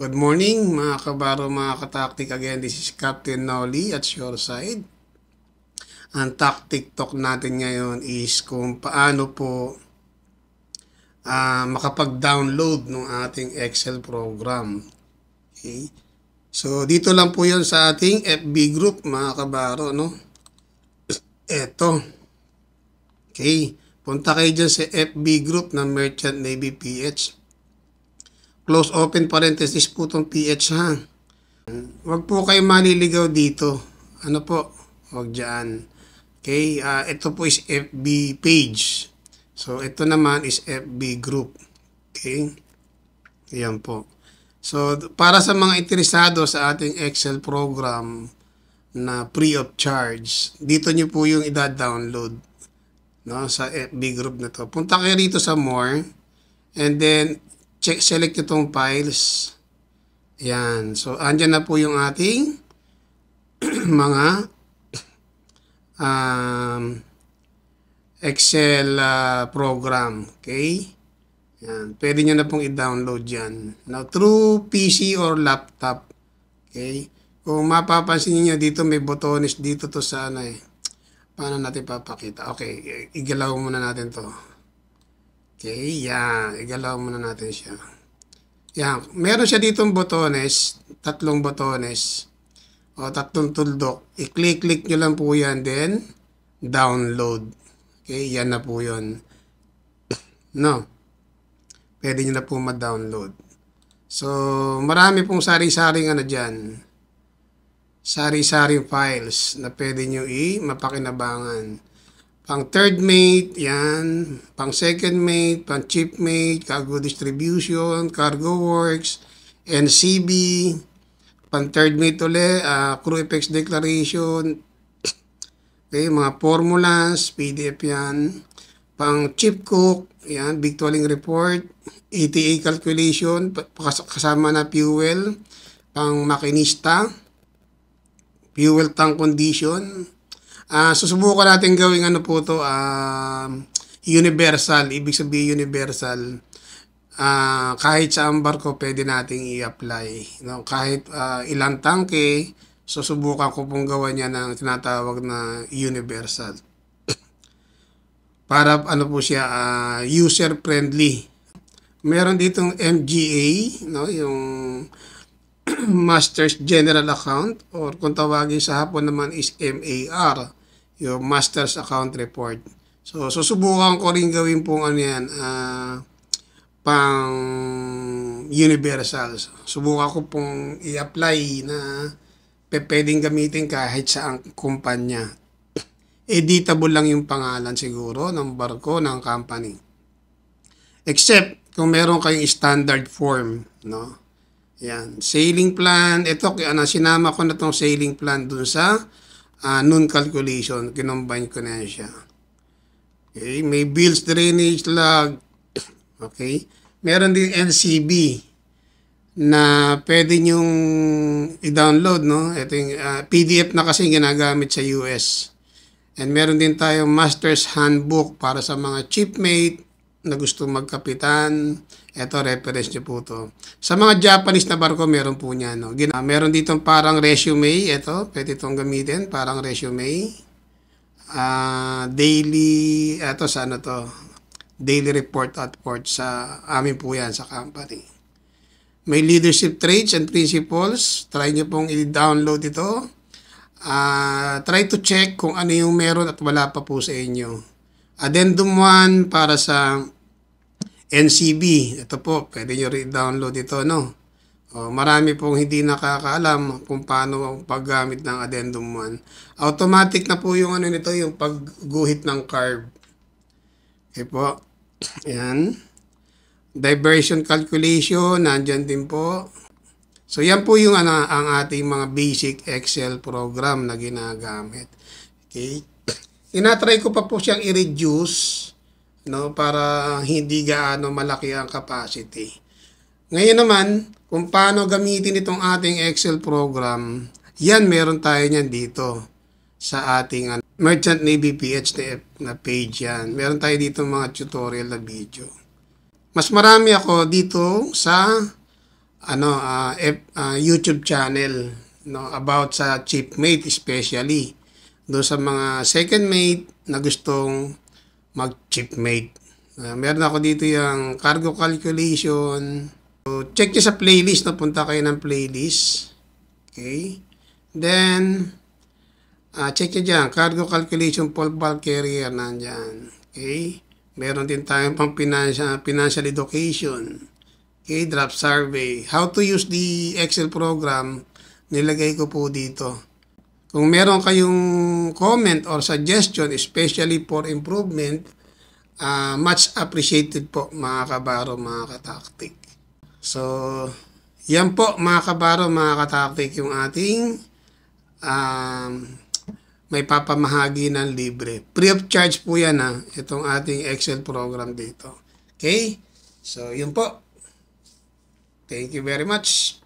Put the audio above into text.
Good morning mga kabaro, mga kataktik. Again, this is Captain Nolly at your side. Ang tactic talk natin ngayon is kung paano po makapag-download ng ating Excel program. Okay? So, dito lang po yun sa ating FB group mga kabaro, no? Eto. Okay. Punta kayo dyan sa FB group ng Merchant Navy PH. Close open parenthesis po itong PH ha. Huwag po kayo maliligaw dito. Ano po? Huwag dyan. Okay. Ito po is FB page. So, ito naman is FB group. Okay. Ayan po. So, para sa mga interesado sa ating Excel program na free of charge, dito nyo po yung i-download, no, sa FB group na to. Punta kayo rito sa more and then select itong files. Yan. So, andyan na po yung ating mga Excel program. Okay? Yan. Pwede nyo na pong i-download yan. Now, through PC or laptop. Okay? Kung mapapansin niyo dito, may botones dito to sana eh. Paano natin papakita? Okay. Igalaw muna natin to. Okay, yan. Igalaw muna natin siya. Yan. Meron siya ditong botones. Tatlong botones. O tatlong tuldok. I-click nyo lang po yan. Then, download. Okay, yan na po yun. No. Pwede nyo na po ma-download. So, marami pong sari-saring ano dyan. Sari-saring files na pwede nyo mapakinabangan. Pang third mate, yan. Pang second mate, pang chief mate, cargo distribution, cargo works, NCB, pang third mate ulit, crew effects declaration, okay, mga formulas, PDF yan. Pang chief cook, yan, victualling report, ETA calculation, kasama na fuel, pang makinista, fuel tank condition. Susubukan natin gawing ano po to, universal. Ibig sabihin universal. Kahit sa barko pwede nating i-apply. No? Kahit ilang tangke, susubukan ko pong gawa niya ng tinatawag na universal. Para ano po siya, user-friendly. Meron ditong MGA, no? Yung Master's General Account, or kung tawagin sa Hapon naman is MAR, yung Master's Account Report. So, susubukan ko rin gawin pong ano yan, pang universal. Subukan ko pong i-apply na pwedeng gamitin kahit sa kumpanya. Editable lang yung pangalan siguro ng barko, ng company. Except kung meron kayong standard form, no? Yan, sailing plan. Ito, sinama ko na tong sailing plan dun sa noon calculation. Kinombine ko na siya. Okay, may bills, drainage, log. Okay, meron din NCB na pwede nyong i-download, no? Ito yung PDF na kasi ginagamit sa US. And meron din tayong Master's Handbook para sa mga shipmate na gusto magkapitan. Ito, reference nyo po to. Sa mga Japanese na barko, meron po niya. No? Meron dito parang resume. Ito, pwede itong gamitin. Parang resume. Daily, ito sa ano to? Daily report at port sa amin po yan, sa company. May leadership traits and principles. Try nyo pong i-download ito. Try to check kung ano yung meron at wala pa po sa inyo. Addendum 1 para sa NCB. Ito po, pwede nyo rin-download ito, no? Marami pong hindi nakakaalam kung paano ang paggamit ng Addendum 1. Automatic na po yung ano nito, yung pagguhit ng carb. Okay po. Ayan. Diversion calculation, nandyan din po. So, yan po yung ang ating mga basic Excel program na ginagamit. Okay. Tinatry ko pa po siyang i-reduce, no, para hindi gaano malaki ang capacity. Ngayon naman, kung paano gamitin itong ating Excel program, yan, meron tayo niyan dito sa ating Merchant Navy PH na page yan. Meron tayo dito mga tutorial na video. Mas marami ako dito sa YouTube channel, no, about sa chipmate, especially doon sa mga second mate na gustong mag chipmate. Meron ako dito yung cargo calculation. So, check nyo sa playlist, no? Punta kayo ng playlist. Okay. Then, check nyo dyan. Cargo calculation for bulk carrier. Nandyan. Okay. Meron din tayong pang financial education. Okay. Draft survey. How to use the Excel program. Nilagay ko po dito. Kung meron kayong comment or suggestion, especially for improvement, much appreciated po mga kabaro, mga kataktik. So, yan po mga kabaro, mga kataktik, yung ating may papamahagi ng libre. Free of charge po yan, itong ating Excel program dito. Okay? So, yun po. Thank you very much.